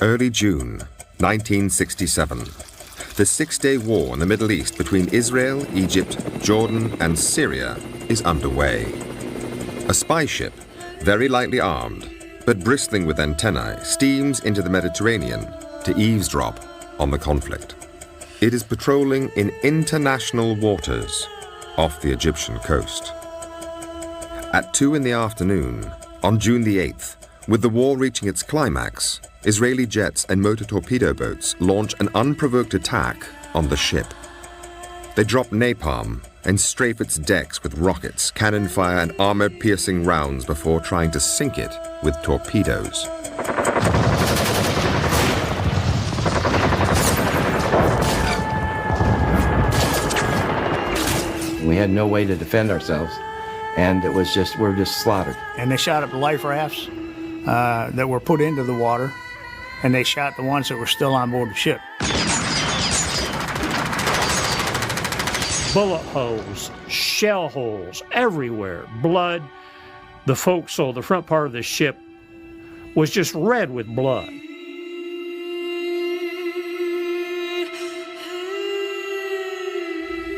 Early June, 1967. The six-day war in the Middle East between Israel, Egypt, Jordan, and Syria is underway. A spy ship, very lightly armed, but bristling with antennae, steams into the Mediterranean to eavesdrop on the conflict. It is patrolling in international waters off the Egyptian coast. At 2 in the afternoon, on June the 8th, with the war reaching its climax, Israeli jets and motor torpedo boats launch an unprovoked attack on the ship. They drop napalm and strafe its decks with rockets, cannon fire, and armor-piercing rounds before trying to sink it with torpedoes. We had no way to defend ourselves, and it was just, we're just slaughtered. And they shot up the life rafts that were put into the water, and they shot the ones that were still on board the ship. Bullet holes, shell holes everywhere, blood. The forecastle, the front part of the ship, was just red with blood.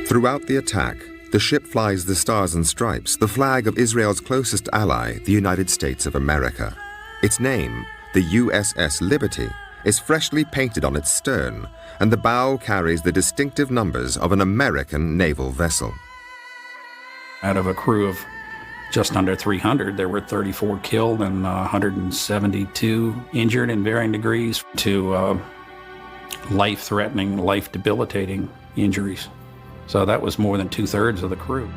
Throughout the attack, the ship flies the Stars and Stripes, the flag of Israel's closest ally, the United States of America. Its name, the USS Liberty, is freshly painted on its stern, and the bow carries the distinctive numbers of an American naval vessel. Out of a crew of just under 300, there were 34 killed and 172 injured in varying degrees to life-threatening, life-debilitating injuries. So that was more than 2/3 of the crew.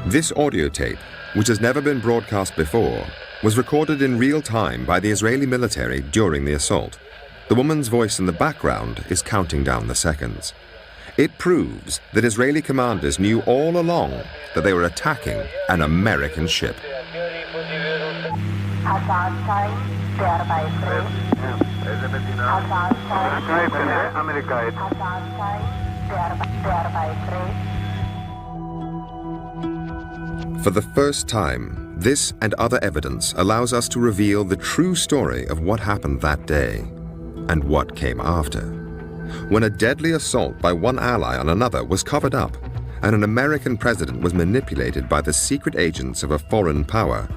This audio tape, which has never been broadcast before, was recorded in real time by the Israeli military during the assault. The woman's voice in the background is counting down the seconds. It proves that Israeli commanders knew all along that they were attacking an American ship. For the first time, this and other evidence allows us to reveal the true story of what happened that day and what came after. When a deadly assault by one ally on another was covered up and an American president was manipulated by the secret agents of a foreign power,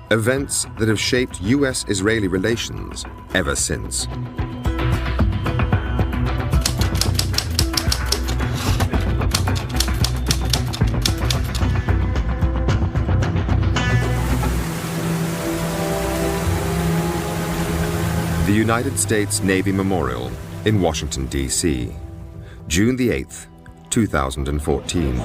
events that have shaped US-Israeli relations ever since. The United States Navy Memorial in Washington, D.C., June the 8th, 2014.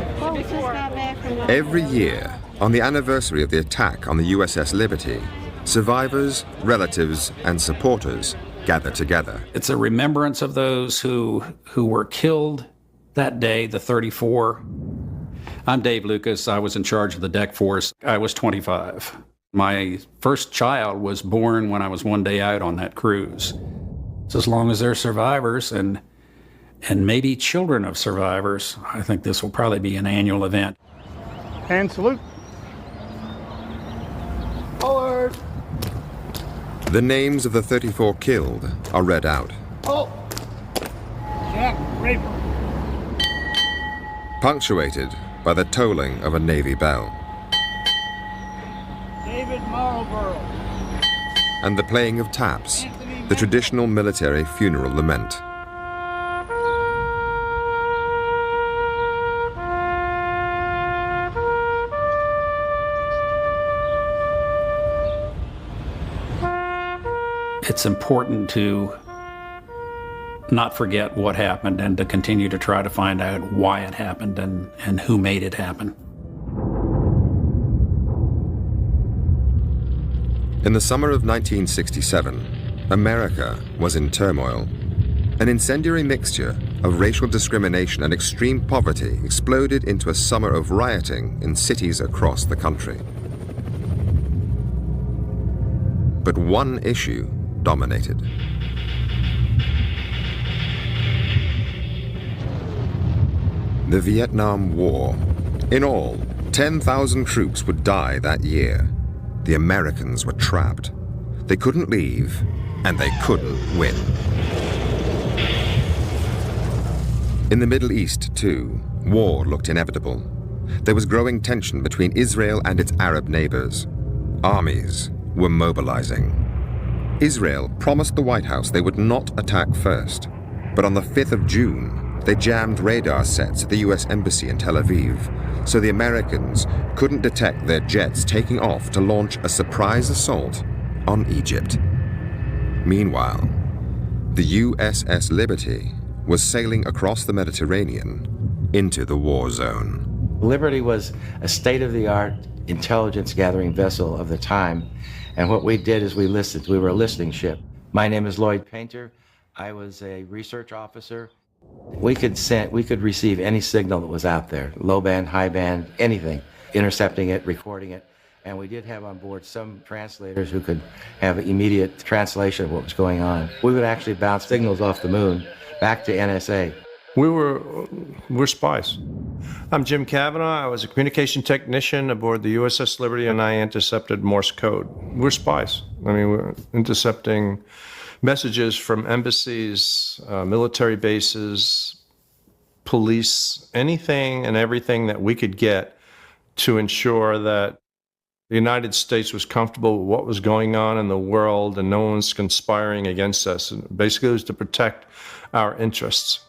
Every year, on the anniversary of the attack on the USS Liberty, survivors, relatives, and supporters gather together. It's a remembrance of those who were killed that day, the 34. I'm Dave Lucas. I was in charge of the deck force. I was 25. My first child was born when I was one day out on that cruise. So as long as there are survivors and maybe children of survivors, I think this will probably be an annual event. And salute. Forward. The names of the 34 killed are read out. Oh. Jack Raper. Punctuated by the tolling of a Navy bell. David Marlborough. And the playing of taps, the traditional military funeral lament. It's important to not forget what happened and to continue to try to find out why it happened and who made it happen. In the summer of 1967, America was in turmoil. An incendiary mixture of racial discrimination and extreme poverty exploded into a summer of rioting in cities across the country. But one issue dominated. The Vietnam War. In all, 10,000 troops would die that year. The Americans were trapped. They couldn't leave, and they couldn't win. In the Middle East, too, war looked inevitable. There was growing tension between Israel and its Arab neighbors. Armies were mobilizing. Israel promised the White House they would not attack first, but on the 5th of June, they jammed radar sets at the U.S. Embassy in Tel Aviv, so the Americans couldn't detect their jets taking off to launch a surprise assault on Egypt. Meanwhile, the USS Liberty was sailing across the Mediterranean into the war zone. Liberty was a state-of-the-art intelligence-gathering vessel of the time, and what we did is we listened. We were a listening ship. My name is Lloyd Painter. I was a research officer. We could receive any signal that was out there, low band, high band, anything, intercepting it, recording it. And we did have on board some translators who could have immediate translation of what was going on. We would actually bounce signals off the moon back to NSA. We're spies. I'm Jim Cavanaugh. I was a communication technician aboard the USS Liberty, and I intercepted Morse code. We're spies. I mean, we're intercepting messages from embassies, military bases, police, anything and everything that we could get to ensure that the United States was comfortable with what was going on in the world and no one's conspiring against us. And basically, it was to protect our interests.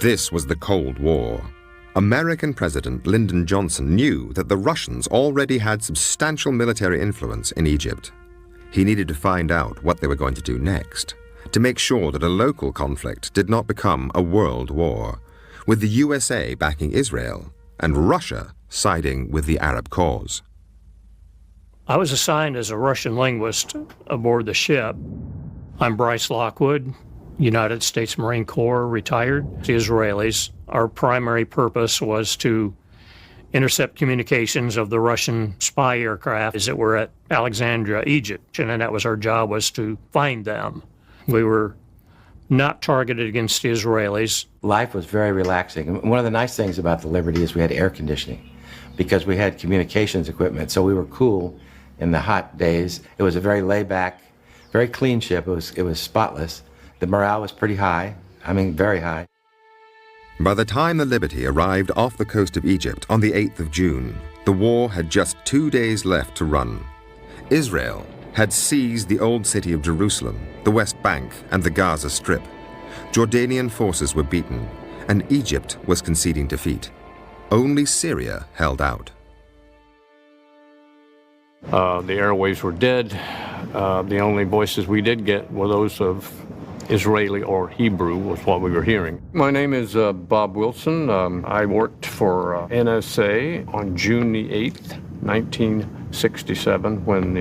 This was the Cold War. American President Lyndon Johnson knew that the Russians already had substantial military influence in Egypt. He needed to find out what they were going to do next, to make sure that a local conflict did not become a world war, with the USA backing Israel and Russia siding with the Arab cause. I was assigned as a Russian linguist aboard the ship. I'm Bryce Lockwood, United States Marine Corps, retired. The Israelis. Our primary purpose was to intercept communications of the Russian spy aircraft as it were at Alexandria, Egypt, and that was our job, was to find them. We were not targeted against the Israelis. Life was very relaxing. And one of the nice things about the Liberty is we had air conditioning because we had communications equipment, so we were cool in the hot days. It was a very laid-back, very clean ship. It was spotless. The morale was pretty high, very high. By the time the Liberty arrived off the coast of Egypt on the 8th of June, the war had just 2 days left to run. Israel had seized the old city of Jerusalem, the West Bank, and the Gaza Strip. Jordanian forces were beaten, and Egypt was conceding defeat. Only Syria held out. The airwaves were dead. The only voices we did get were those of Israeli or Hebrew was what we were hearing. My name is Bob Wilson. I worked for NSA on June the 8th, 1967, when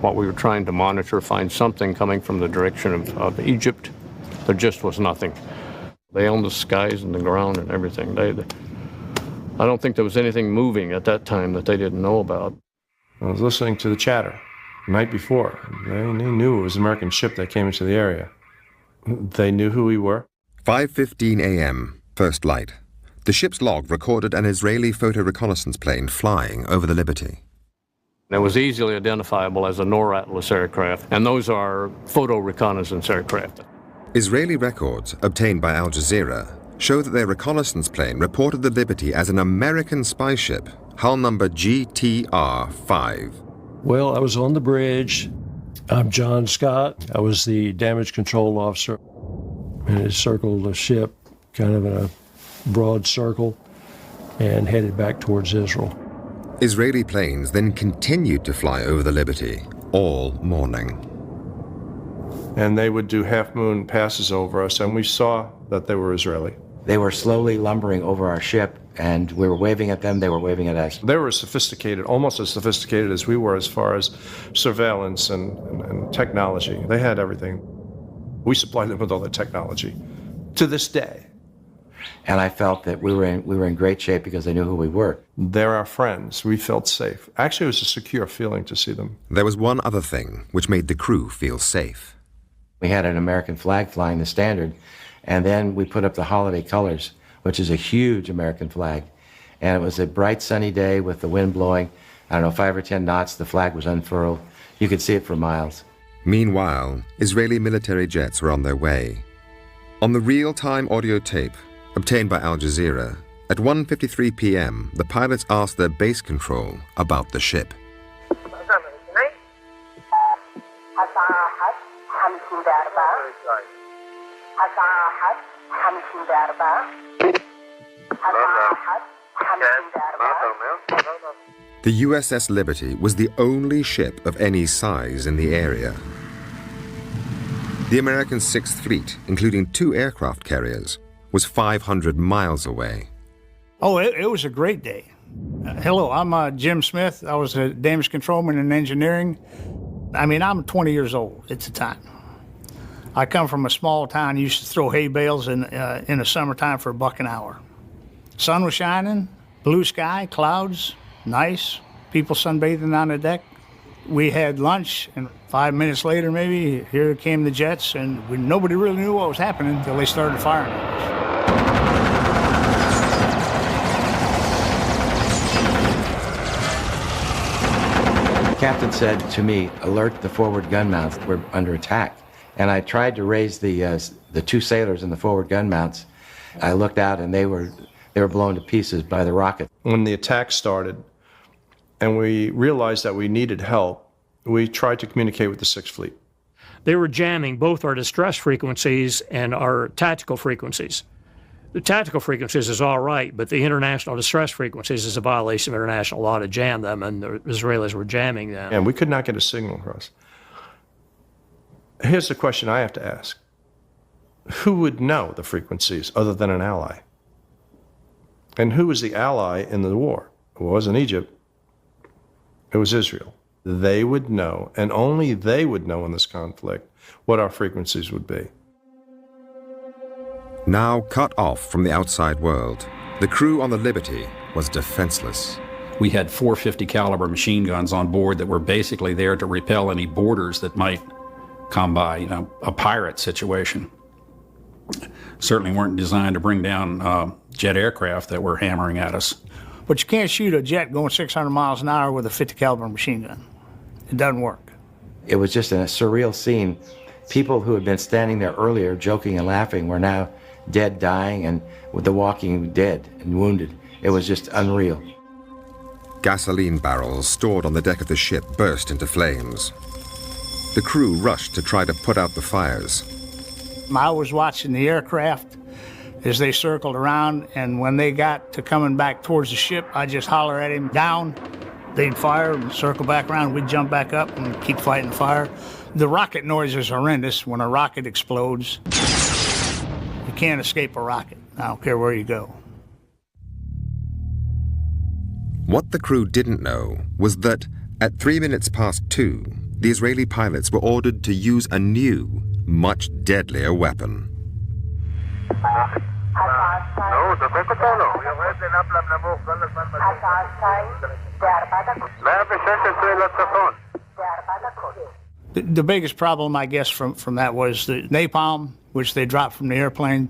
what we were trying to monitor, find something coming from the direction of Egypt. There just was nothing. They owned the skies and the ground and everything. I don't think there was anything moving at that time that they didn't know about. I was listening to the chatter the night before. They knew it was an American ship that came into the area. They knew who we were. 5:15 a.m., first light. The ship's log recorded an Israeli photo reconnaissance plane flying over the Liberty. It was easily identifiable as a NOR Atlas aircraft, and those are photo reconnaissance aircraft. Israeli records obtained by Al Jazeera show that their reconnaissance plane reported the Liberty as an American spy ship, hull number GTR-5. Well, I was on the bridge. I'm John Scott. I was the damage control officer, and it circled the ship kind of in a broad circle and headed back towards Israel. Israeli planes then continued to fly over the Liberty all morning. And they would do half-moon passes over us, and we saw that they were Israeli. They were slowly lumbering over our ship, and we were waving at them, they were waving at us. They were sophisticated, almost as sophisticated as we were as far as surveillance and technology. They had everything. We supplied them with all the technology to this day. And I felt that we were in great shape because they knew who we were. They're our friends. We felt safe. Actually, it was a secure feeling to see them. There was one other thing which made the crew feel safe. We had an American flag flying, the standard, and then we put up the holiday colors, which is a huge American flag. And it was a bright sunny day with the wind blowing, I don't know, 5 or 10 knots, the flag was unfurled. You could see it for miles. Meanwhile, Israeli military jets were on their way. On the real-time audio tape, obtained by Al Jazeera, at 1:53 p.m., the pilots asked their base control about the ship. The USS Liberty was the only ship of any size in the area. The American Sixth Fleet, including 2 aircraft carriers, was 500 miles away. Oh, it was a great day. Hello, I'm Jim Smith. I was a damage controlman in engineering. I mean, I'm 20 years old at the time. I come from a small town, used to throw hay bales in the summertime for $1 an hour. Sun was shining, blue sky, clouds, nice, people sunbathing on the deck. We had lunch, and 5 minutes later, maybe, here came the jets, and nobody really knew what was happening until they started firing at us. The captain said to me, alert the forward gun mounts, we're under attack. And I tried to raise the 2 sailors in the forward gun mounts. I looked out, and they were blown to pieces by the rocket. When the attack started and we realized that we needed help, we tried to communicate with the Sixth Fleet. They were jamming both our distress frequencies and our tactical frequencies. The tactical frequencies is all right, but the international distress frequencies is a violation of international law to jam them, and the Israelis were jamming them. And we could not get a signal across. Here's the question I have to ask. Who would know the frequencies other than an ally? And who was the ally in the war? It wasn't Egypt. It was Israel. They would know, and only they would know in this conflict, what our frequencies would be. Now cut off from the outside world, the crew on the Liberty was defenseless. We had 450 caliber machine guns on board that were basically there to repel any boarders that might come by, you know, a pirate situation. Certainly weren't designed to bring down jet aircraft that were hammering at us. But you can't shoot a jet going 600 miles an hour with a 50 caliber machine gun. It doesn't work. It was just a surreal scene. People who had been standing there earlier joking and laughing were now dead, dying, and with the walking dead and wounded. It was just unreal. Gasoline barrels stored on the deck of the ship burst into flames. The crew rushed to try to put out the fires. I was watching the aircraft as they circled around, and when they got to coming back towards the ship, I just holler at him, down. They'd fire and circle back around. We'd jump back up and keep fighting the fire. The rocket noise is horrendous. When a rocket explodes, you can't escape a rocket. I don't care where you go. What the crew didn't know was that at 2:03, the Israeli pilots were ordered to use a new, much deadlier weapon. The biggest problem, I guess, from that was the napalm, which they dropped from the airplane.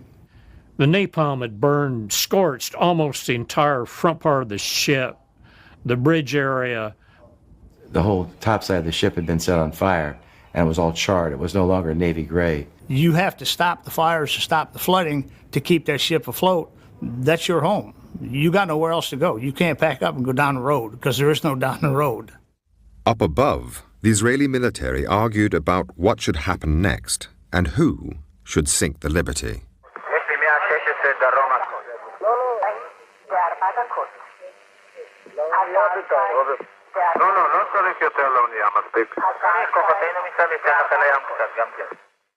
The napalm had burned, scorched almost the entire front part of the ship, the bridge area. The whole top side of the ship had been set on fire, and it was all charred. It was no longer navy gray. You have to stop the fires to stop the flooding to keep that ship afloat. That's your home. You got nowhere else to go. You can't pack up and go down the road because there is no down the road. Up above, the Israeli military argued about what should happen next and who should sink the Liberty.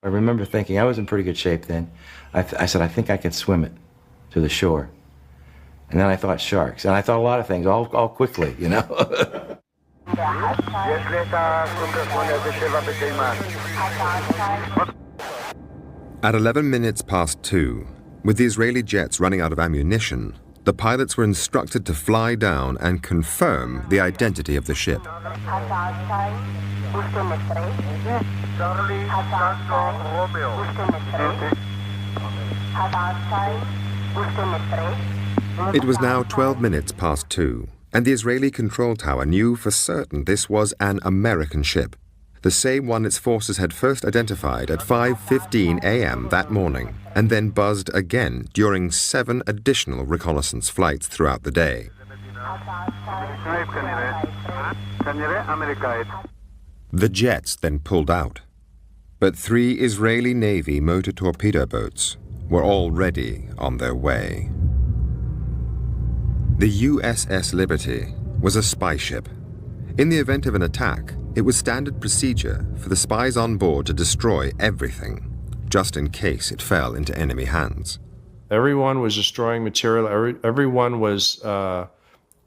I remember thinking, I was in pretty good shape then. I said, I think I can swim it to the shore. And then I thought sharks. And I thought a lot of things, all quickly, you know. At 2:11, with the Israeli jets running out of ammunition, the pilots were instructed to fly down and confirm the identity of the ship. It was now 12 minutes past 2, and the Israeli control tower knew for certain this was an American ship, the same one its forces had first identified at 5:15 a.m. that morning, and then buzzed again during 7 additional reconnaissance flights throughout the day. The jets then pulled out, but 3 Israeli Navy motor torpedo boats were already on their way. The USS Liberty was a spy ship. In the event of an attack, it was standard procedure for the spies on board to destroy everything, just in case it fell into enemy hands. Everyone was destroying material. Everyone was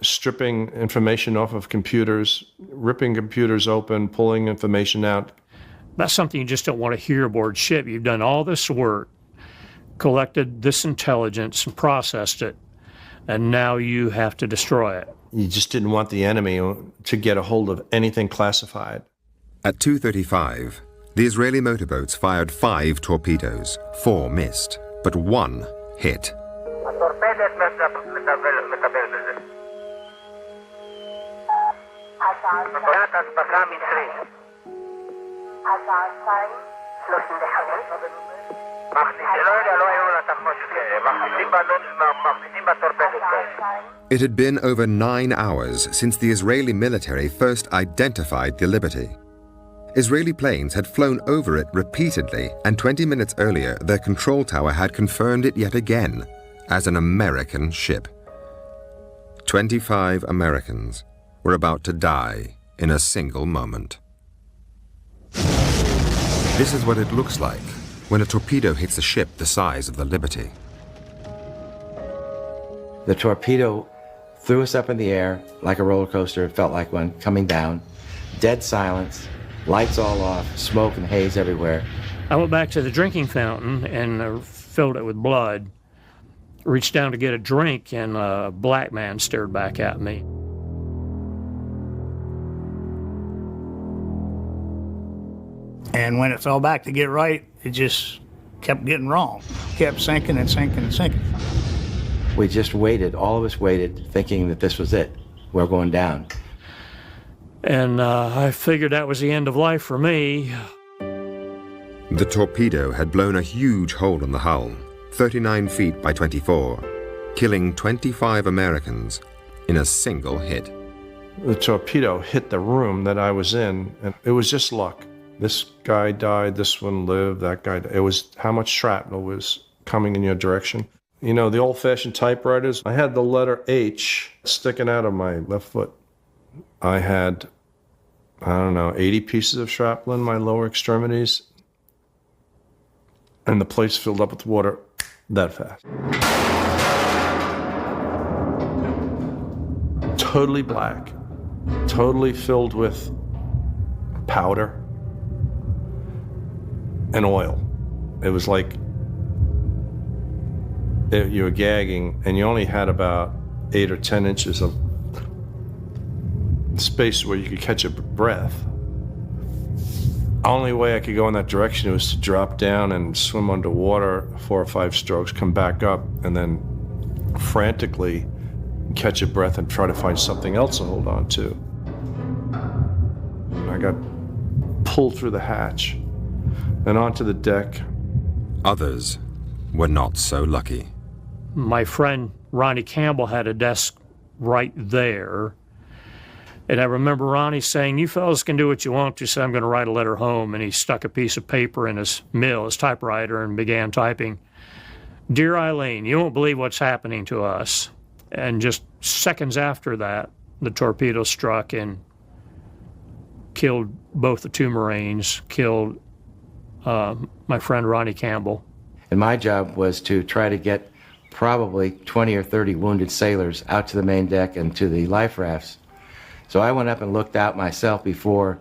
stripping information off of computers, ripping computers open, pulling information out. That's something you just don't want to hear aboard ship. You've done all this work, collected this intelligence and processed it, and now you have to destroy it. You just didn't want the enemy to get a hold of anything classified. At 2:35, the Israeli motorboats fired 5 torpedoes. 4 missed, but 1 hit. It had been over 9 hours since the Israeli military first identified the Liberty. Israeli planes had flown over it repeatedly, and 20 minutes earlier, their control tower had confirmed it yet again as an American ship. 25 Americans were about to die in a single moment. This is what it looks like when a torpedo hits a ship the size of the Liberty. The torpedo threw us up in the air like a roller coaster. It felt like one coming down. Dead silence, lights all off, smoke and haze everywhere. I went back to the drinking fountain and filled it with blood. Reached down to get a drink, and a black man stared back at me. And when it fell back to get right, it just kept getting wrong. Kept sinking and sinking and sinking. We just waited, all of us waited, thinking that this was it. We're going down. And I figured that was the end of life for me. The torpedo had blown a huge hole in the hull, 39 feet by 24, killing 25 Americans in a single hit. The torpedo hit the room that I was in, and it was just luck. This guy died, this one lived, that guy died. It was how much shrapnel was coming in your direction. You know, the old-fashioned typewriters, I had the letter H sticking out of my left foot. I had, 80 pieces of shrapnel in my lower extremities, and the place filled up with water that fast. Totally black, totally filled with powder and oil. It was like you were gagging, and you only had about 8 or 10 inches of space where you could catch a breath. The only way I could go in that direction was to drop down and swim underwater 4 or 5 strokes, come back up, and then frantically catch a breath and try to find something else to hold on to. And I got pulled through the hatch and onto the deck. Others were not so lucky. My friend Ronnie Campbell had a desk right there. And I remember Ronnie saying, "You fellas can do what you want to, so I'm going to write a letter home." And he stuck a piece of paper in his typewriter, and began typing, "Dear Eileen, you won't believe what's happening to us." And just seconds after that, the torpedo struck and killed both the 2 Marines, killed my friend Ronnie Campbell. And my job was to try to get probably 20 or 30 wounded sailors out to the main deck and to the life rafts. So I went up and looked out myself before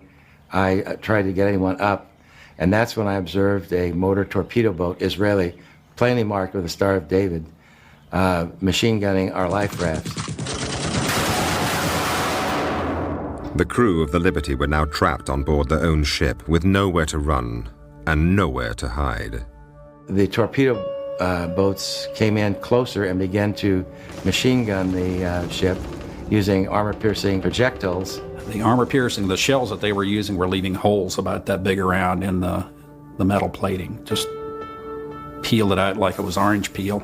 I tried to get anyone up, and that's when I observed a motor torpedo boat, Israeli, plainly marked with the Star of David, machine gunning our life rafts. The crew of the Liberty were now trapped on board their own ship with nowhere to run and nowhere to hide. The torpedo boats came in closer and began to machine gun the ship using armor-piercing projectiles. The armor-piercing, the shells that they were using were leaving holes about that big around in the metal plating. Just peeled it out like it was orange peel.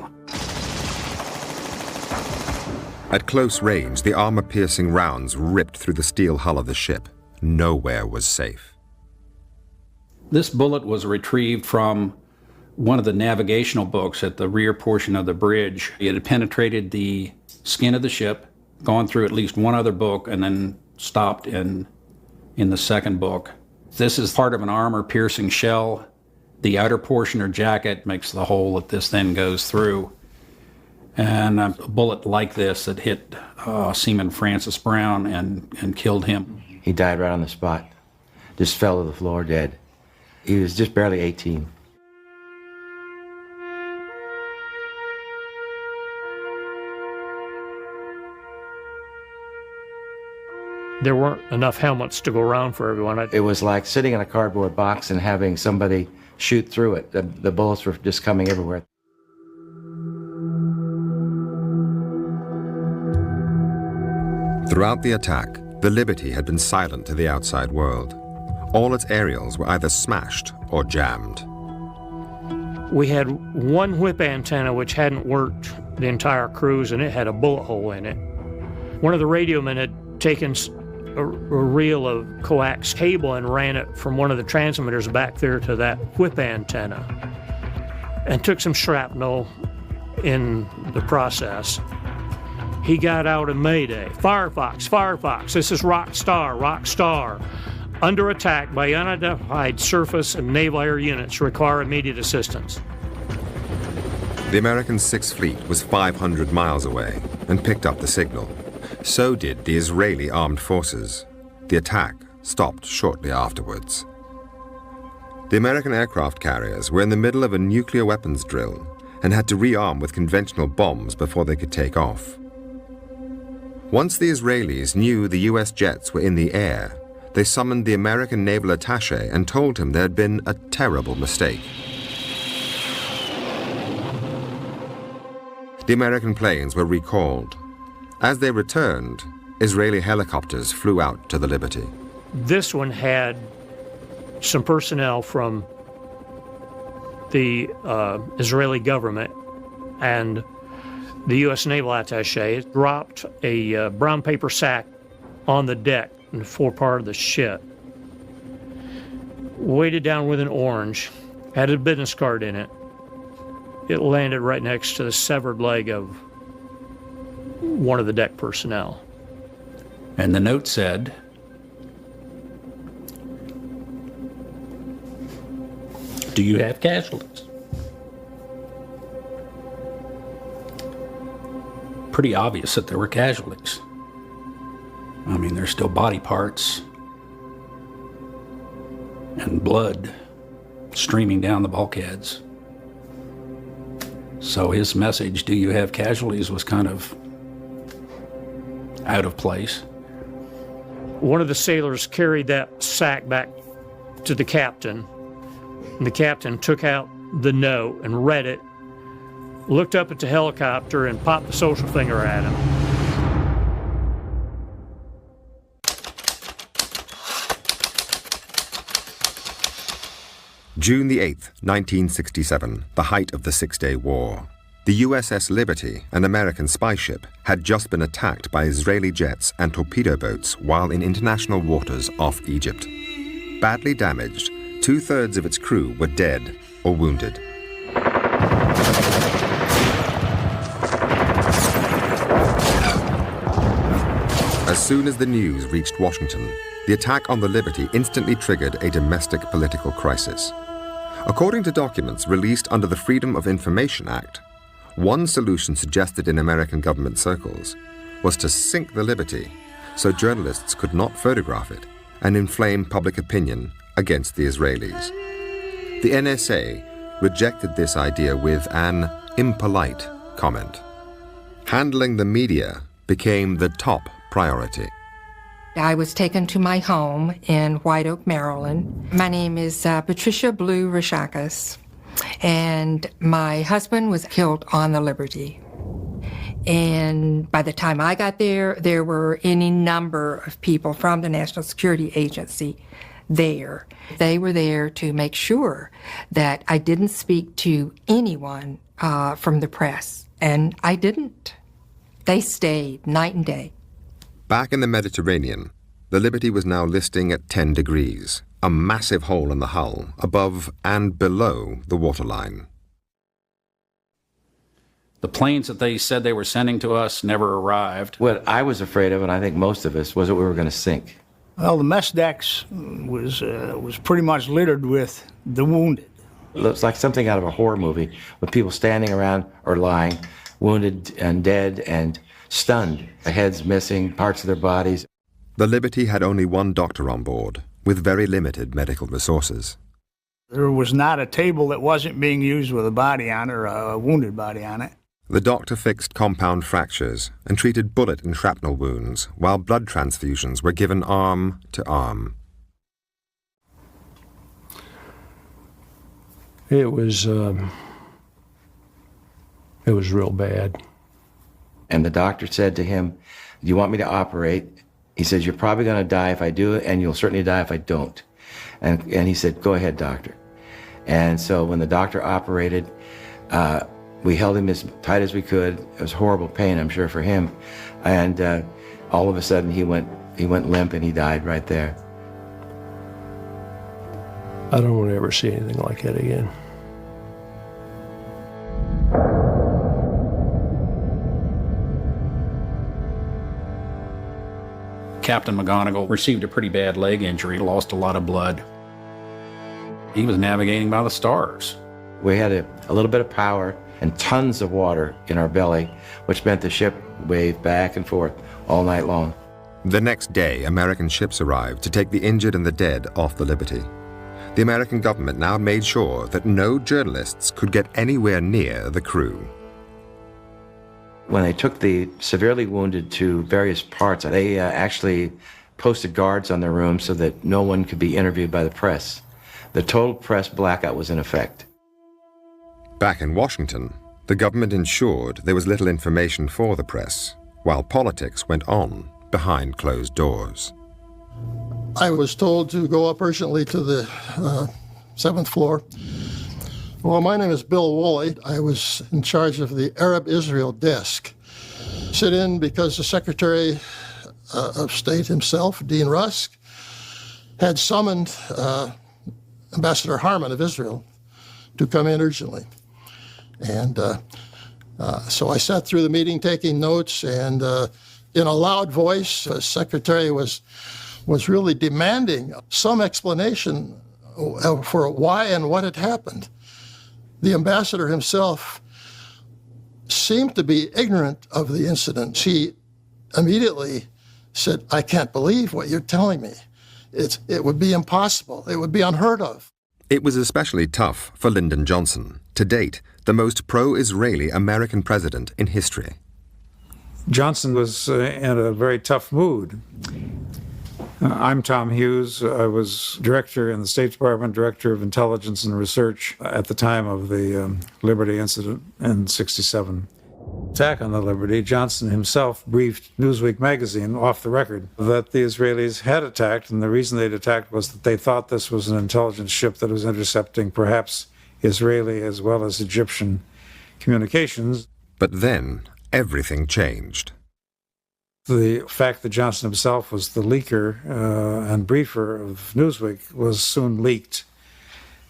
At close range, the armor-piercing rounds ripped through the steel hull of the ship. Nowhere was safe. This bullet was retrieved from one of the navigational books at the rear portion of the bridge. It had penetrated the skin of the ship, gone through at least one other book, and then stopped in the second book. This is part of an armor-piercing shell. The outer portion or jacket makes the hole that this then goes through. And a bullet like this that hit Seaman Francis Brown and killed him. He died right on the spot, just fell to the floor dead. He was just barely 18. There weren't enough helmets to go around for everyone. It was like sitting in a cardboard box and having somebody shoot through it. The bullets were just coming everywhere. Throughout the attack, the Liberty had been silent to the outside world. All its aerials were either smashed or jammed. We had one whip antenna which hadn't worked the entire cruise, and it had a bullet hole in it. One of the radiomen had taken a reel of coax cable and ran it from one of the transmitters back there to that whip antenna and took some shrapnel in the process. He got out a mayday. Firefox, Firefox, this is Rock Star. Under attack by unidentified surface and naval air units, require immediate assistance. The American Sixth Fleet was 500 miles away and picked up the signal. So did the Israeli armed forces. The attack stopped shortly afterwards. The American aircraft carriers were in the middle of a nuclear weapons drill and had to rearm with conventional bombs before they could take off. Once the Israelis knew the US jets were in the air, they summoned the American naval attaché and told him there had been a terrible mistake. The American planes were recalled. As they returned, Israeli helicopters flew out to the Liberty. This one had some personnel from the Israeli government, and the U.S. naval attaché dropped a brown paper sack on the deck in the forepart of the ship. Weighted down with an orange, had a business card in it. It landed right next to the severed leg of one of the deck personnel. And the note said, "Do you have casualties?" Pretty obvious that there were casualties. I mean, there's still body parts and blood streaming down the bulkheads. So his message, "Do you have casualties?" was kind of out of place. One of the sailors carried that sack back to the captain, and the captain took out the note and read it, looked up at the helicopter and popped the social finger at him. June the 8th, 1967, the height of the Six-Day War. The USS Liberty, an American spy ship, had just been attacked by Israeli jets and torpedo boats while in international waters off Egypt. Badly damaged, 2/3 of its crew were dead or wounded. As soon as the news reached Washington, the attack on the Liberty instantly triggered a domestic political crisis. According to documents released under the Freedom of Information Act, one solution suggested in American government circles was to sink the Liberty so journalists could not photograph it and inflame public opinion against the Israelis. The NSA rejected this idea with an impolite comment. Handling the media became the top priority. I was taken to my home in White Oak, Maryland. My name is Patricia Blue Rashakis, and my husband was killed on the Liberty. And by the time I got there, there were any number of people from the National Security Agency there. They were there to make sure that I didn't speak to anyone from the press, and I didn't. They stayed night and day. Back in the Mediterranean, the Liberty was now listing at 10 degrees, a massive hole in the hull above and below the waterline. The planes that they said they were sending to us never arrived. What I was afraid of, and I think most of us, was that we were going to sink. Well, the mess decks was pretty much littered with the wounded. It looks like something out of a horror movie, with people standing around or lying, wounded and dead and stunned, heads missing, parts of their bodies. The Liberty had only one doctor on board, with very limited medical resources. There was not a table that wasn't being used with a body on it or a wounded body on it. The doctor fixed compound fractures and treated bullet and shrapnel wounds, while blood transfusions were given arm to arm. It was real bad. And the doctor said to him, "Do you want me to operate?" He says, "You're probably going to die if I do it, and you'll certainly die if I don't." And he said, "Go ahead, doctor." And so when the doctor operated, we held him as tight as we could. It was horrible pain, I'm sure, for him. And all of a sudden, he went limp and he died right there. I don't want to ever see anything like that again. Captain McGonigal received a pretty bad leg injury, lost a lot of blood. He was navigating by the stars. We had a little bit of power and tons of water in our belly, which meant the ship waved back and forth all night long. The next day, American ships arrived to take the injured and the dead off the Liberty. The American government now made sure that no journalists could get anywhere near the crew. When they took the severely wounded to various parts, they actually posted guards on their rooms so that no one could be interviewed by the press. The total press blackout was in effect. Back in Washington, the government ensured there was little information for the press, while politics went on behind closed doors. I was told to go up urgently to the 7th floor. Well, my name is Bill Woolley. I was in charge of the Arab-Israel desk. Sit in because the Secretary of State himself, Dean Rusk, had summoned Ambassador Harman of Israel to come in urgently. And so I sat through the meeting taking notes, and in a loud voice, the Secretary was really demanding some explanation for why and what had happened. The ambassador himself seemed to be ignorant of the incident. She immediately said, "I can't believe what you're telling me. It would be impossible. It would be unheard of." It was especially tough for Lyndon Johnson, to date the most pro-Israeli American president in history. Johnson was in a very tough mood. I'm Tom Hughes. I was director in the State Department, director of intelligence and research at the time of the Liberty incident in '67. Attack on the Liberty, Johnson himself briefed Newsweek magazine off the record that the Israelis had attacked, and the reason they'd attacked was that they thought this was an intelligence ship that was intercepting perhaps Israeli as well as Egyptian communications. But then everything changed. The fact that Johnson himself was the leaker and briefer of Newsweek was soon leaked.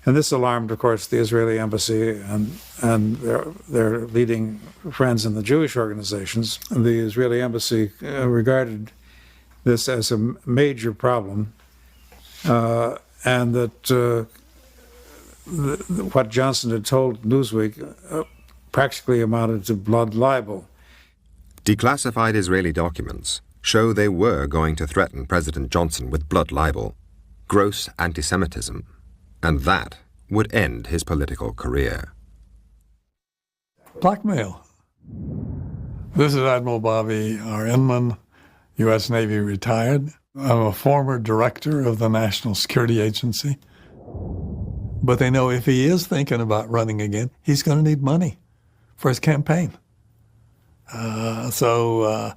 And this alarmed, of course, the Israeli embassy and their leading friends in the Jewish organizations. The Israeli embassy regarded this as a major problem, and that what Johnson had told Newsweek practically amounted to blood libel. Declassified Israeli documents show they were going to threaten President Johnson with blood libel, gross anti-Semitism, and that would end his political career. Blackmail. This is Admiral Bobby R. Inman, U.S. Navy retired. I'm a former director of the National Security Agency. But they know if he is thinking about running again, he's going to need money for his campaign. So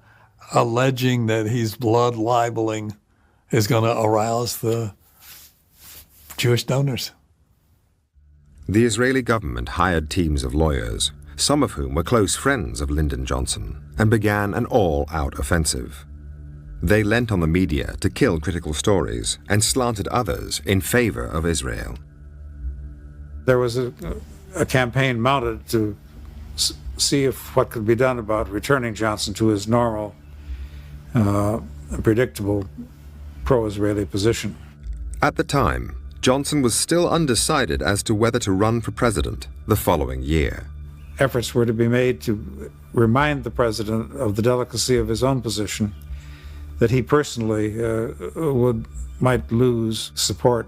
alleging that he's blood libeling is going to arouse the Jewish donors. The Israeli government hired teams of lawyers, some of whom were close friends of Lyndon Johnson, and began an all-out offensive. They lent on the media to kill critical stories and slanted others in favor of Israel. There was a campaign mounted to see if what could be done about returning Johnson to his normal, predictable pro-Israeli position. At the time, Johnson was still undecided as to whether to run for president the following year. Efforts were to be made to remind the president of the delicacy of his own position, that he personally might lose support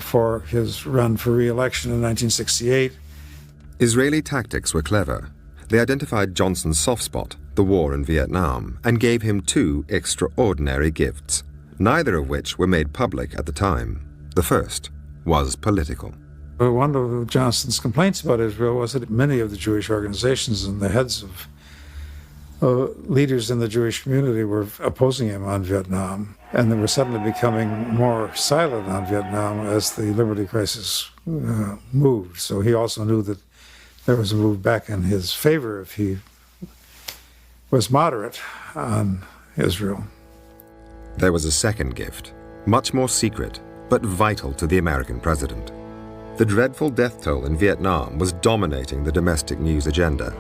for his run for re-election in 1968. Israeli tactics were clever. They identified Johnson's soft spot, the war in Vietnam, and gave him two extraordinary gifts, neither of which were made public at the time. The first was political. One of Johnson's complaints about Israel was that many of the Jewish organizations and the heads of leaders in the Jewish community were opposing him on Vietnam, and they were suddenly becoming more silent on Vietnam as the Liberty Crisis moved. So he also knew that there was a move back in his favor if he was moderate on Israel. There was a second gift, much more secret, but vital to the American president. The dreadful death toll in Vietnam was dominating the domestic news agenda.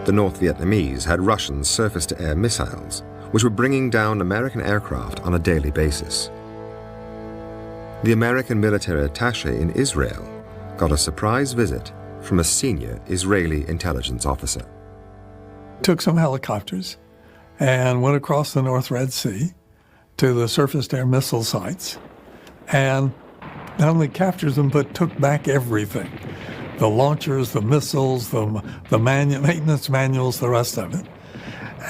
The North Vietnamese had Russian surface-to-air missiles, which were bringing down American aircraft on a daily basis. The American military attaché in Israel got a surprise visit from a senior Israeli intelligence officer. Took some helicopters and went across the North Red Sea to the surface-to-air missile sites, and not only captured them, but took back everything. The launchers, the missiles, the maintenance manuals, the rest of it.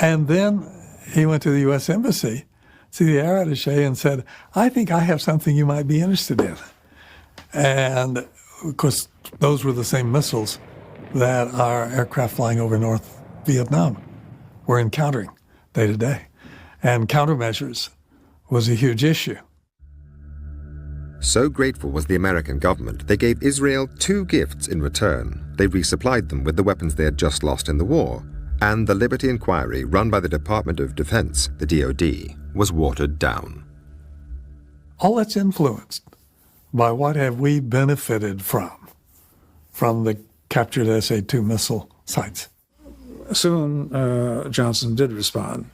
And then he went to the U.S. Embassy, to the air attaché, and said, I think I have something you might be interested in. And of course, those were the same missiles that our aircraft flying over North Vietnam were encountering day to day. And countermeasures was a huge issue. So grateful was the American government, they gave Israel two gifts in return. They resupplied them with the weapons they had just lost in the war, and the Liberty Inquiry run by the Department of Defense, the DoD, was watered down. All that's influenced by what have we benefited from the captured SA-2 missile sites. Soon, Johnson did respond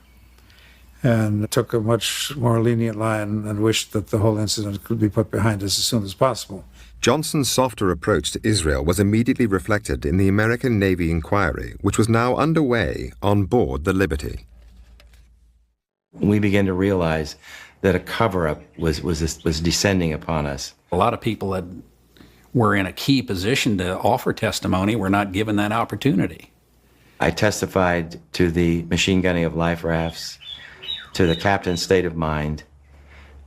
and took a much more lenient line and wished that the whole incident could be put behind us as soon as possible. Johnson's softer approach to Israel was immediately reflected in the American Navy inquiry, which was now underway on board the Liberty. We began to realize that a cover-up was descending upon us. A lot of people that were in a key position to offer testimony were not given that opportunity. I testified to the machine gunning of life rafts, to the captain's state of mind,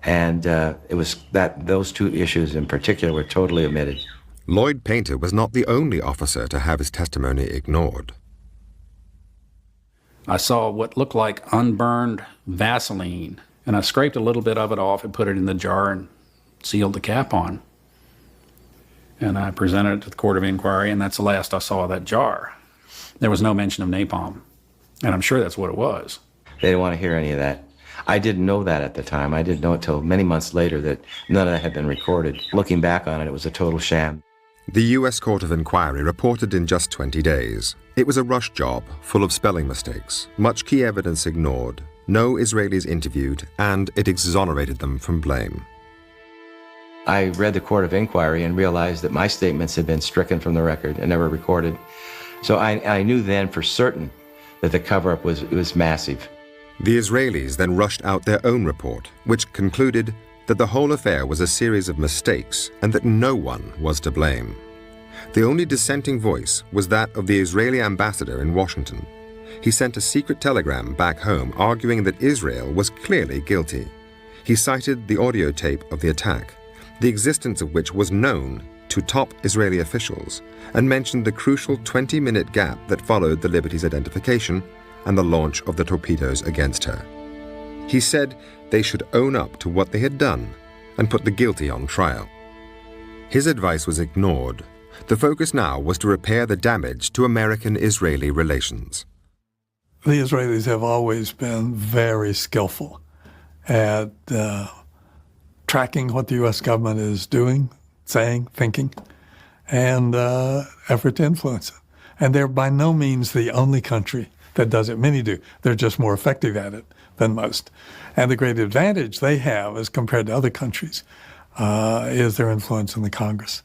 and it was that those two issues in particular were totally omitted. Lloyd Painter was not the only officer to have his testimony ignored. I saw what looked like unburned Vaseline, and I scraped a little bit of it off and put it in the jar and sealed the cap on. And I presented it to the Court of Inquiry, and that's the last I saw of that jar. There was no mention of napalm, and I'm sure that's what it was. They didn't want to hear any of that. I didn't know that at the time. I didn't know it till many months later that none of that had been recorded. Looking back on it, it was a total sham. The U.S. Court of Inquiry reported in just 20 days. It was a rush job, full of spelling mistakes, much key evidence ignored, no Israelis interviewed, and it exonerated them from blame. I read the Court of Inquiry and realized that my statements had been stricken from the record and never recorded. So I knew then for certain that the cover-up was massive. The Israelis then rushed out their own report, which concluded that the whole affair was a series of mistakes and that no one was to blame. The only dissenting voice was that of the Israeli ambassador in Washington. he sent a secret telegram back home arguing that Israel was clearly guilty. He cited the audio tape of the attack, the existence of which was known to top Israeli officials, and mentioned the crucial 20-minute gap that followed the Liberty's identification and the launch of the torpedoes against her. He said they should own up to what they had done and put the guilty on trial. His advice was ignored. The focus now was to repair the damage to American-Israeli relations. The Israelis have always been very skillful at tracking what the U.S. government is doing, saying, thinking, and effort to influence it. And they're by no means the only country that does it. Many do. They're just more effective at it than most. And the great advantage they have as compared to other countries is their influence in the Congress.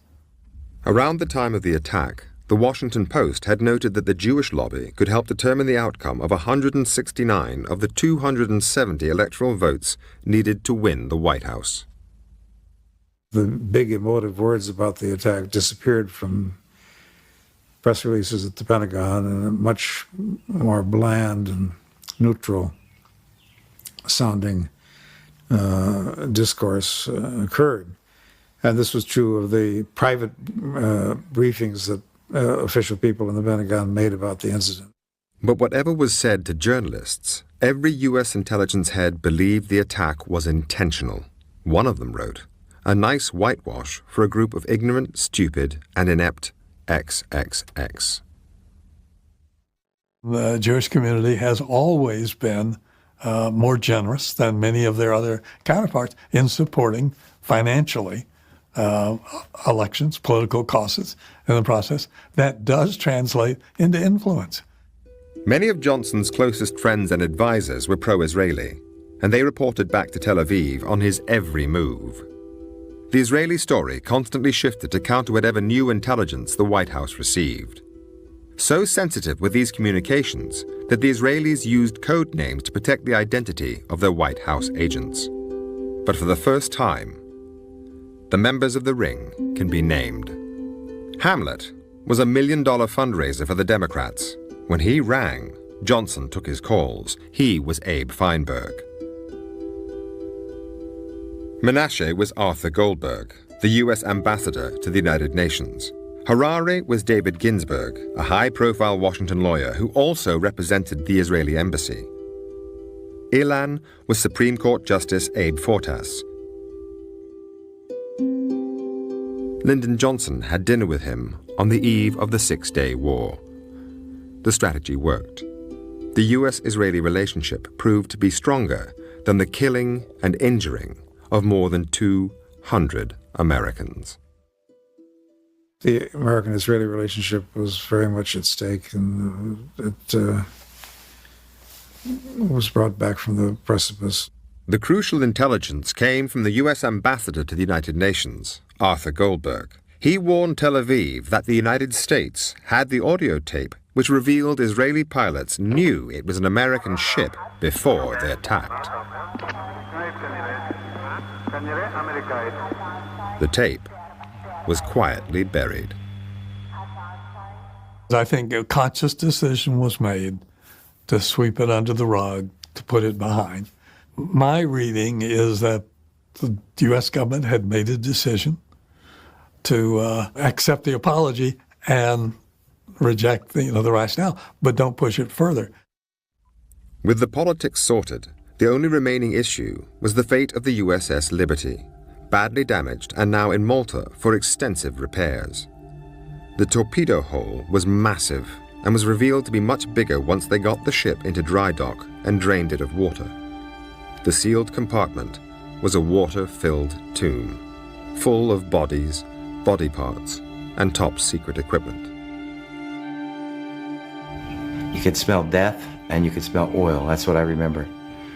Around the time of the attack, the Washington Post had noted that the Jewish lobby could help determine the outcome of 169 of the 270 electoral votes needed to win the White House. The big emotive words about the attack disappeared from press releases at the Pentagon, and a much more bland and neutral sounding discourse occurred. And this was true of the private briefings that official people in the Pentagon made about the incident. But whatever was said to journalists, every U.S. intelligence head believed the attack was intentional. One of them wrote, "A nice whitewash for a group of ignorant, stupid, and inept XXX." The Jewish community has always been more generous than many of their other counterparts in supporting financially elections, political causes in the process. That does translate into influence. Many of Johnson's closest friends and advisors were pro-Israeli, and they reported back to Tel Aviv on his every move. The Israeli story constantly shifted to counter whatever new intelligence the White House received. So sensitive were these communications that the Israelis used code names to protect the identity of their White House agents. But for the first time, the members of the ring can be named. Hamlet was $1 million fundraiser for the Democrats. When he rang, Johnson took his calls. He was Abe Feinberg. Menashe was Arthur Goldberg, the U.S. ambassador to the United Nations. Harare was David Ginsburg, a high-profile Washington lawyer who also represented the Israeli embassy. Ilan was Supreme Court Justice Abe Fortas. Lyndon Johnson had dinner with him on the eve of the Six-Day War. The strategy worked. The U.S.-Israeli relationship proved to be stronger than the killing and injuring of more than 200 Americans. The American-Israeli relationship was very much at stake, and it was brought back from the precipice. The crucial intelligence came from the U.S. ambassador to the United Nations, Arthur Goldberg. He warned Tel Aviv that the United States had the audio tape which revealed Israeli pilots knew it was an American ship before they attacked. The tape was quietly buried. I think a conscious decision was made to sweep it under the rug, to put it behind. My reading is that the U.S. government had made a decision to accept the apology and reject the rationale, but don't push it further. With the politics sorted, the only remaining issue was the fate of the USS Liberty, badly damaged and now in Malta for extensive repairs. The torpedo hole was massive and was revealed to be much bigger once they got the ship into dry dock and drained it of water. The sealed compartment was a water-filled tomb, full of bodies, body parts, and top-secret equipment. You could smell death and you could smell oil. That's what I remember.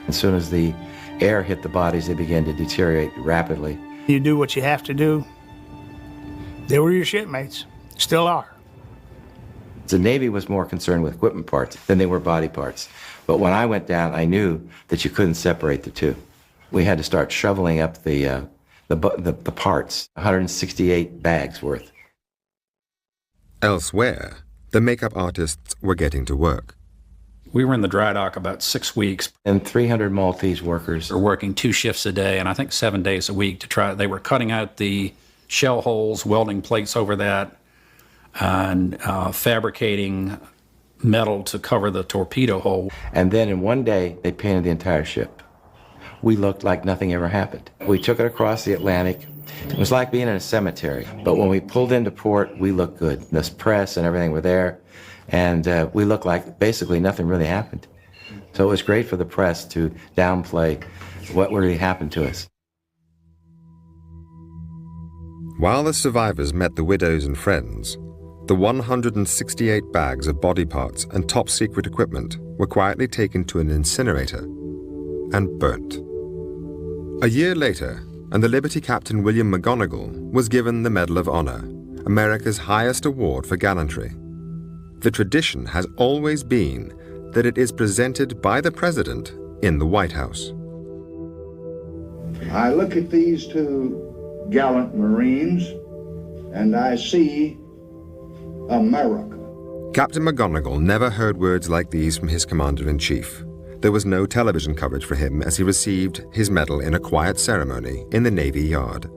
As soon as the air hit the bodies, they began to deteriorate rapidly. You do what you have to do. They were your shipmates, still are. The Navy was more concerned with equipment parts than they were body parts. But when I went down, I knew that you couldn't separate the two. We had to start shoveling up the parts, 168 bags worth. Elsewhere, the makeup artists were getting to work. We were in the dry dock about 6 weeks. And 300 Maltese workers. They were working 2 shifts a day, and I think 7 days a week they were cutting out the shell holes, welding plates over that, and fabricating metal to cover the torpedo hole. And then in one day, they painted the entire ship. We looked like nothing ever happened. We took it across the Atlantic. It was like being in a cemetery. But when we pulled into port, we looked good. This press and everything were there. And we looked like basically nothing really happened. So it was great for the press to downplay what really happened to us. While the survivors met the widows and friends, the 168 bags of body parts and top-secret equipment were quietly taken to an incinerator and burnt. A year later, and the Liberty Captain William McGonigal was given the Medal of Honor, America's highest award for gallantry. The tradition has always been that it is presented by the President in the White House. I look at these 2 gallant Marines and I see America. Captain McGonigal never heard words like these from his commander-in-chief. There was no television coverage for him as he received his medal in a quiet ceremony in the Navy Yard.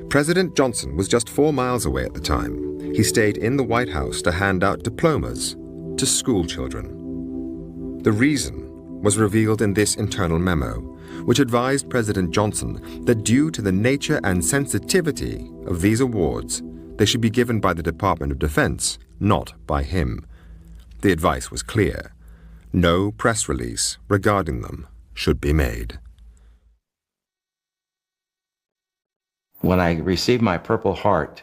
President Johnson was just 4 miles away at the time. He stayed in the White House to hand out diplomas to school children. The reason was revealed in this internal memo, which advised President Johnson that due to the nature and sensitivity of these awards, they should be given by the Department of Defense, not by him. The advice was clear. No press release regarding them should be made. When I received my Purple Heart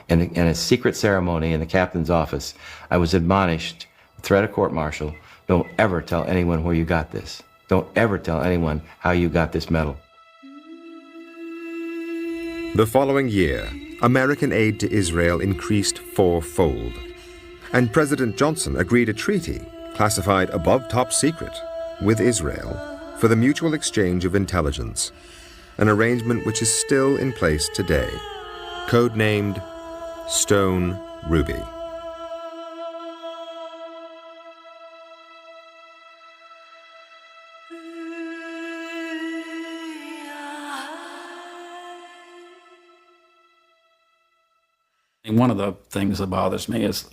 in a secret ceremony in the captain's office, I was admonished, threat of court-martial, don't ever tell anyone where you got this. Don't ever tell anyone how you got this medal. The following year, American aid to Israel increased 4-fold, and President Johnson agreed a treaty, classified above top secret, with Israel for the mutual exchange of intelligence, an arrangement which is still in place today, codenamed Stone Ruby. And one of the things that bothers me is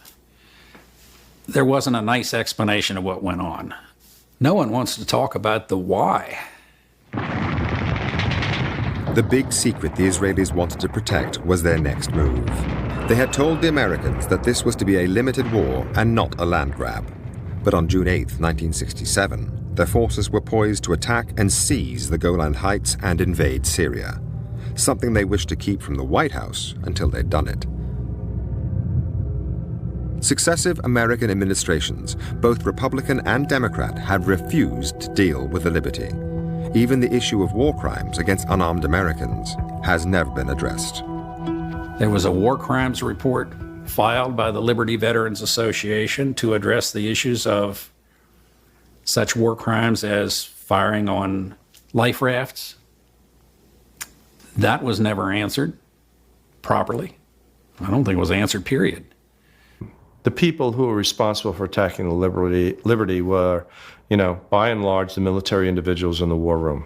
there wasn't a nice explanation of what went on. No one wants to talk about the why. The big secret the Israelis wanted to protect was their next move. They had told the Americans that this was to be a limited war and not a land grab. But on June 8, 1967, their forces were poised to attack and seize the Golan Heights and invade Syria, something they wished to keep from the White House until they'd done it. Successive American administrations, both Republican and Democrat, had refused to deal with the Liberty. Even the issue of war crimes against unarmed Americans has never been addressed. There was a war crimes report filed by the Liberty Veterans Association to address the issues of such war crimes as firing on life rafts. That was never answered properly. I don't think it was answered, period. The people who were responsible for attacking the Liberty were, by and large, the military individuals in the war room.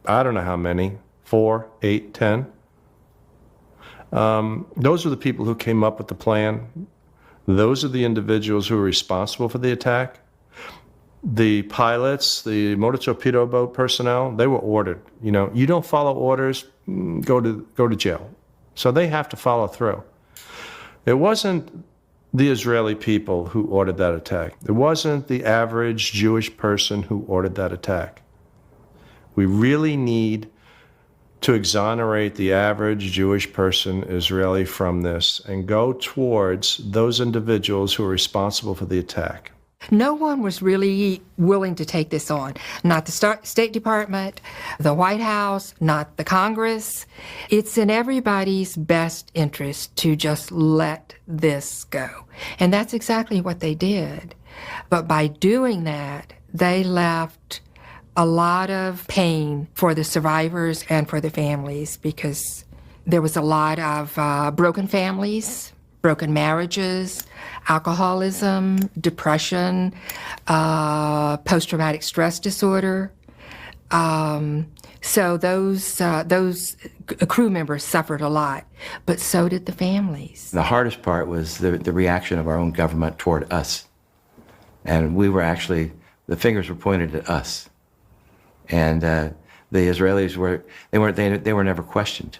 I don't know how many, 4, 8, 10. Those are the people who came up with the plan. Those are the individuals who were responsible for the attack. The pilots, the motor torpedo boat personnel, they were ordered. You don't follow orders, go to jail. So they have to follow through. It wasn't the Israeli people who ordered that attack. It wasn't the average Jewish person who ordered that attack. We really need to exonerate the average Jewish person, Israeli, from this and go towards those individuals who are responsible for the attack. No one was really willing to take this on. Not the State Department, the White House, not the Congress. It's in everybody's best interest to just let this go. And that's exactly what they did. But by doing that, they left a lot of pain for the survivors and for the families, because there was a lot of broken families, broken marriages, alcoholism, depression, post-traumatic stress disorder. So those crew members suffered a lot, but so did the families. The hardest part was the reaction of our own government toward us. And we were actually, the fingers were pointed at us. And the Israelis they were never questioned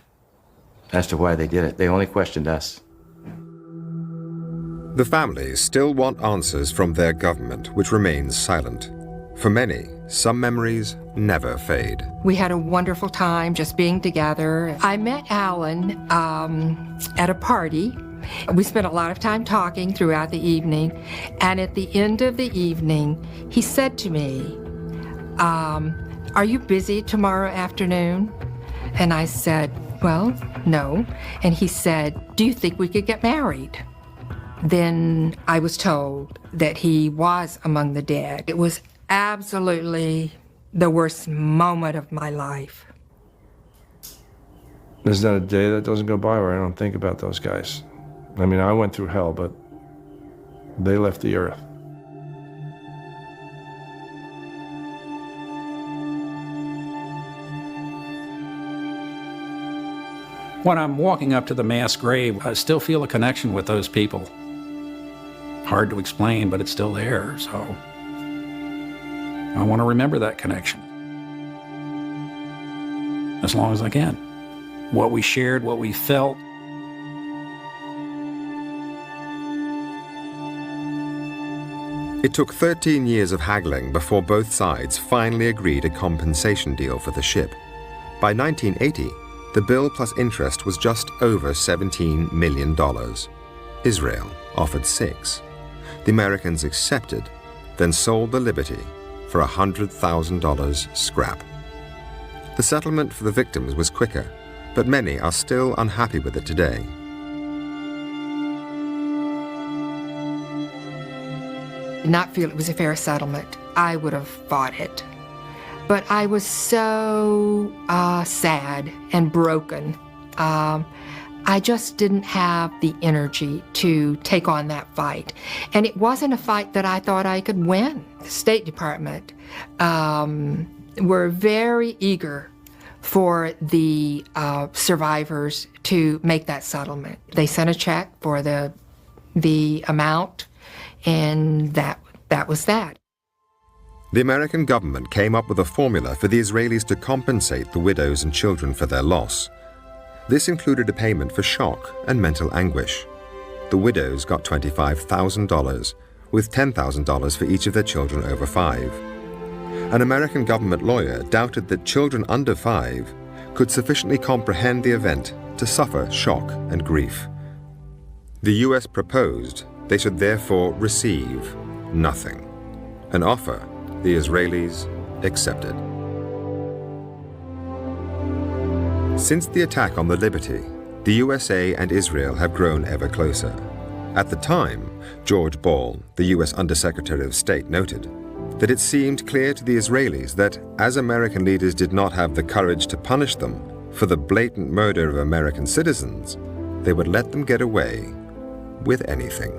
as to why they did it. They only questioned us. The families still want answers from their government, which remains silent. For many, some memories never fade. We had a wonderful time just being together. I met Alan at a party. We spent a lot of time talking throughout the evening, and at the end of the evening, he said to me, "Are you busy tomorrow afternoon?" And I said, "Well, no." And he said, "Do you think we could get married?" Then I was told that he was among the dead. It was absolutely the worst moment of my life. There's not a day that doesn't go by where I don't think about those guys. I mean, I went through hell, but they left the earth. When I'm walking up to the mass grave, I still feel a connection with those people. Hard to explain, but it's still there, so I want to remember that connection as long as I can. What we shared, what we felt. It took 13 years of haggling before both sides finally agreed a compensation deal for the ship. By 1980, the bill plus interest was just over $17 million. Israel offered $6. The Americans accepted, then sold the Liberty for $100,000 scrap. The settlement for the victims was quicker, but many are still unhappy with it today. Did not feel it was a fair settlement. I would have fought it. But I was so sad and broken. I just didn't have the energy to take on that fight. And it wasn't a fight that I thought I could win. The State Department were very eager for the survivors to make that settlement. They sent a check for the amount, and that was that. The American government came up with a formula for the Israelis to compensate the widows and children for their loss. This included a payment for shock and mental anguish. The widows got $25,000, with $10,000 for each of their children over 5. An American government lawyer doubted that children under 5 could sufficiently comprehend the event to suffer shock and grief. The U.S. proposed they should therefore receive nothing, an offer the Israelis accepted. Since the attack on the Liberty, the USA and Israel have grown ever closer. At the time, George Ball, the U.S. Undersecretary of State, noted that it seemed clear to the Israelis that as American leaders did not have the courage to punish them for the blatant murder of American citizens, they would let them get away with anything.